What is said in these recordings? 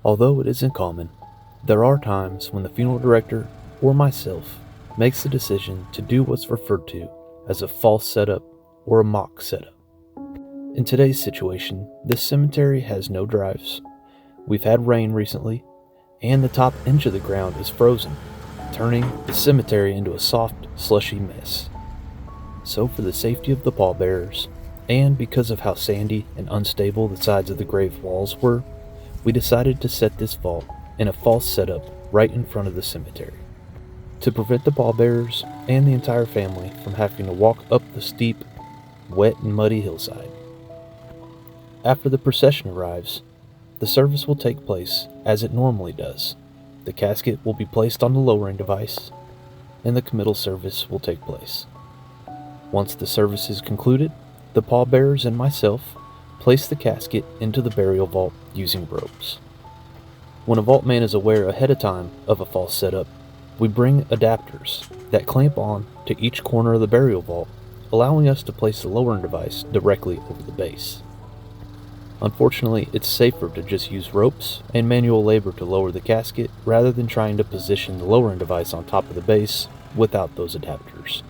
Although it isn't common, there are times when the funeral director or myself makes the decision to do what's referred to as a false setup or a mock setup. In today's situation, this cemetery has no drives. We've had rain recently, and the top inch of the ground is frozen, turning the cemetery into a soft, slushy mess. So for the safety of the pallbearers, and because of how sandy and unstable the sides of the grave walls were, we decided to set this vault in a false setup right in front of the cemetery, to prevent the pallbearers and the entire family from having to walk up the steep, wet and muddy hillside. After the procession arrives, the service will take place as it normally does. The casket will be placed on the lowering device, and the committal service will take place. Once the service is concluded, the pallbearers and myself place the casket into the burial vault using ropes. When a vaultman is aware ahead of time of a false setup, we bring adapters that clamp on to each corner of the burial vault, allowing us to place the lowering device directly over the base. Unfortunately, it's safer to just use ropes and manual labor to lower the casket rather than trying to position the lowering device on top of the base without those adapters.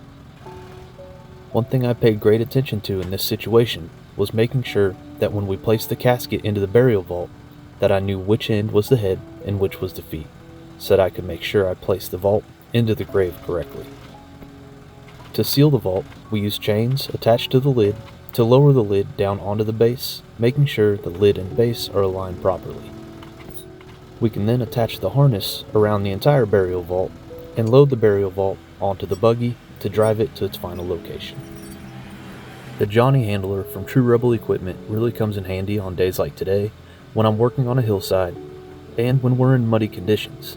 One thing I paid great attention to in this situation was making sure that when we placed the casket into the burial vault, that I knew which end was the head and which was the feet, so that I could make sure I placed the vault into the grave correctly. To seal the vault, we used chains attached to the lid to lower the lid down onto the base, making sure the lid and base are aligned properly. We can then attach the harness around the entire burial vault and load the burial vault onto the buggy to drive it to its final location. The Johnny handler from True Rebel Equipment really comes in handy on days like today when I'm working on a hillside and when we're in muddy conditions.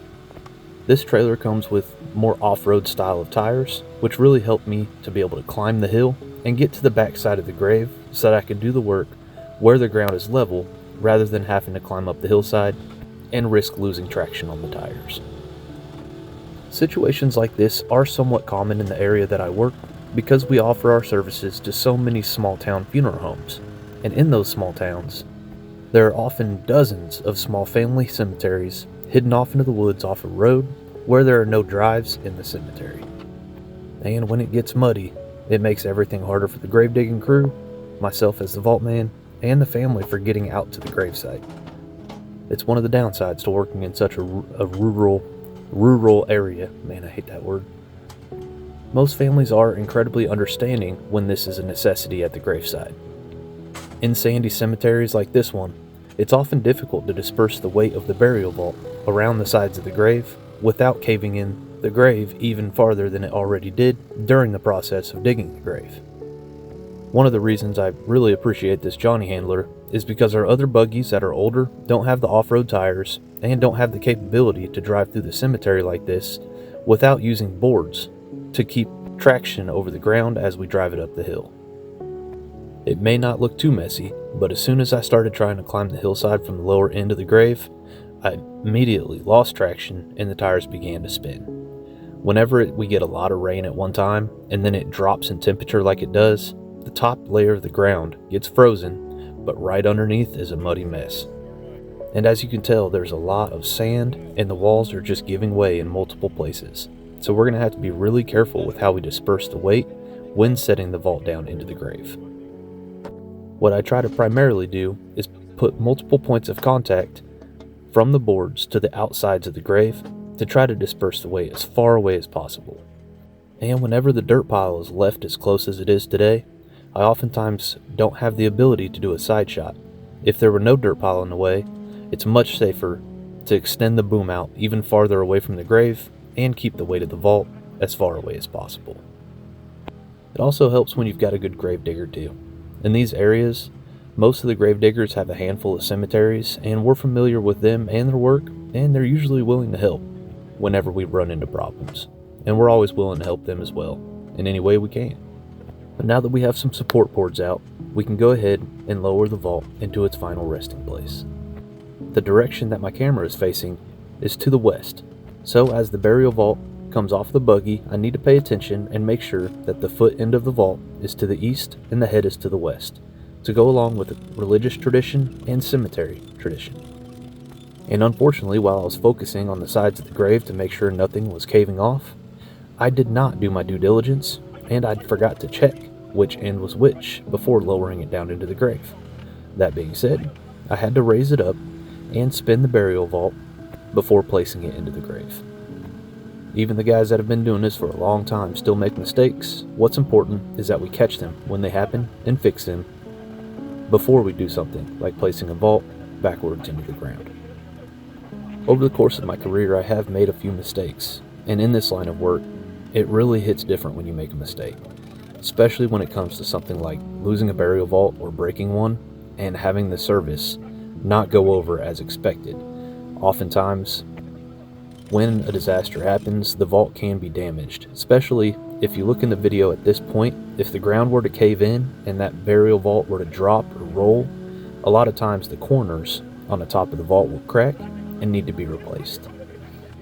This trailer comes with more off-road style of tires, which really help me to be able to climb the hill and get to the back side of the grave so that I can do the work where the ground is level rather than having to climb up the hillside and risk losing traction on the tires. Situations like this are somewhat common in the area that I work because we offer our services to so many small town funeral homes, and in those small towns, there are often dozens of small family cemeteries hidden off into the woods off a road where there are no drives in the cemetery. And when it gets muddy, it makes everything harder for the grave digging crew, myself as the vaultman, and the family for getting out to the gravesite. It's one of the downsides to working in such a rural area. Man, I hate that word. Most families are incredibly understanding when this is a necessity at the graveside. In sandy cemeteries like this one, it's often difficult to disperse the weight of the burial vault around the sides of the grave without caving in the grave even farther than it already did during the process of digging the grave. One of the reasons I really appreciate this Johnny handler is because our other buggies that are older don't have the off-road tires and don't have the capability to drive through the cemetery like this without using boards to keep traction over the ground as we drive it up the hill. It may not look too messy, but as soon as I started trying to climb the hillside from the lower end of the grave, I immediately lost traction and the tires began to spin. Whenever we get a lot of rain at one time and then it drops in temperature like it does, the top layer of the ground gets frozen, but right underneath is a muddy mess. And as you can tell, there's a lot of sand and the walls are just giving way in multiple places. So we're going to have to be really careful with how we disperse the weight when setting the vault down into the grave. What I try to primarily do is put multiple points of contact from the boards to the outsides of the grave to try to disperse the weight as far away as possible. And whenever the dirt pile is left as close as it is today, I oftentimes don't have the ability to do a side shot. If there were no dirt pile in the way, it's much safer to extend the boom out even farther away from the grave and keep the weight of the vault as far away as possible. It also helps when you've got a good grave digger too. In these areas, most of the grave diggers have a handful of cemeteries and we're familiar with them and their work, and they're usually willing to help whenever we run into problems. And we're always willing to help them as well, in any way we can. But now that we have some support boards out, we can go ahead and lower the vault into its final resting place. The direction that my camera is facing is to the west, so as the burial vault comes off the buggy, I need to pay attention and make sure that the foot end of the vault is to the east and the head is to the west, to go along with the religious tradition and cemetery tradition. And unfortunately, while I was focusing on the sides of the grave to make sure nothing was caving off, I did not do my due diligence, and I forgot to check which end was which before lowering it down into the grave. That being said, I had to raise it up and spin the burial vault before placing it into the grave. Even the guys that have been doing this for a long time still make mistakes. What's important is that we catch them when they happen and fix them before we do something like placing a vault backwards into the ground. Over the course of my career, I have made a few mistakes, and in this line of work, it really hits different when you make a mistake, especially when it comes to something like losing a burial vault or breaking one and having the service not go over as expected. Oftentimes, when a disaster happens, the vault can be damaged, especially if you look in the video at this point. If the ground were to cave in and that burial vault were to drop or roll, a lot of times the corners on the top of the vault will crack and need to be replaced.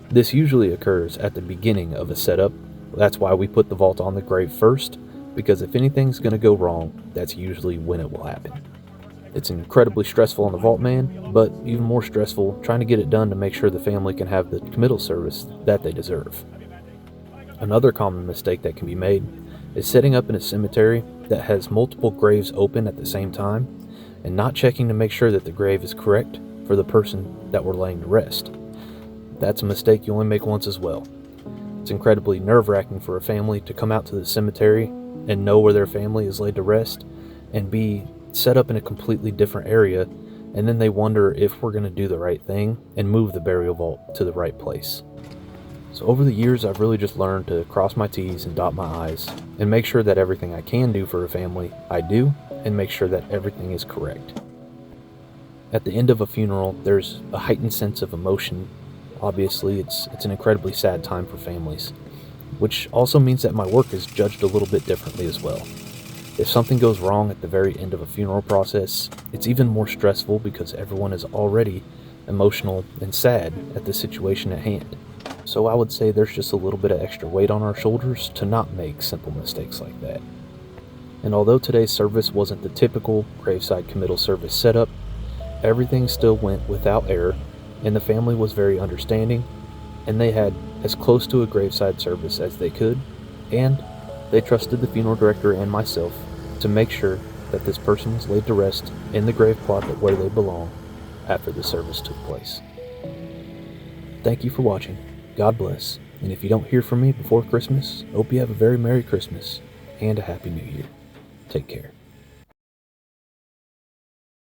This usually occurs at the beginning of a setup. That's why we put the vault on the grave first, because if anything's going to go wrong, that's usually when it will happen. It's incredibly stressful on the vaultman, but even more stressful trying to get it done to make sure the family can have the committal service that they deserve. Another common mistake that can be made is setting up in a cemetery that has multiple graves open at the same time and not checking to make sure that the grave is correct for the person that we're laying to rest. That's a mistake you only make once as well. It's incredibly nerve-wracking for a family to come out to the cemetery and know where their family is laid to rest and be set up in a completely different area, and then they wonder if we're going to do the right thing and move the burial vault to the right place. So over the years, I've really just learned to cross my T's and dot my I's and make sure that everything I can do for a family, I do, and make sure that everything is correct. At the end of a funeral, there's a heightened sense of emotion. Obviously, it's an incredibly sad time for families, which also means that my work is judged a little bit differently as well. If something goes wrong at the very end of a funeral process, it's even more stressful because everyone is already emotional and sad at the situation at hand. So I would say there's just a little bit of extra weight on our shoulders to not make simple mistakes like that. And although today's service wasn't the typical graveside committal service setup, everything still went without error, and the family was very understanding, and they had as close to a graveside service as they could, and they trusted the funeral director and myself to make sure that this person was laid to rest in the grave plot where they belong after the service took place. Thank you for watching. God bless. And if you don't hear from me before Christmas, hope you have a very Merry Christmas and a Happy New Year. Take care.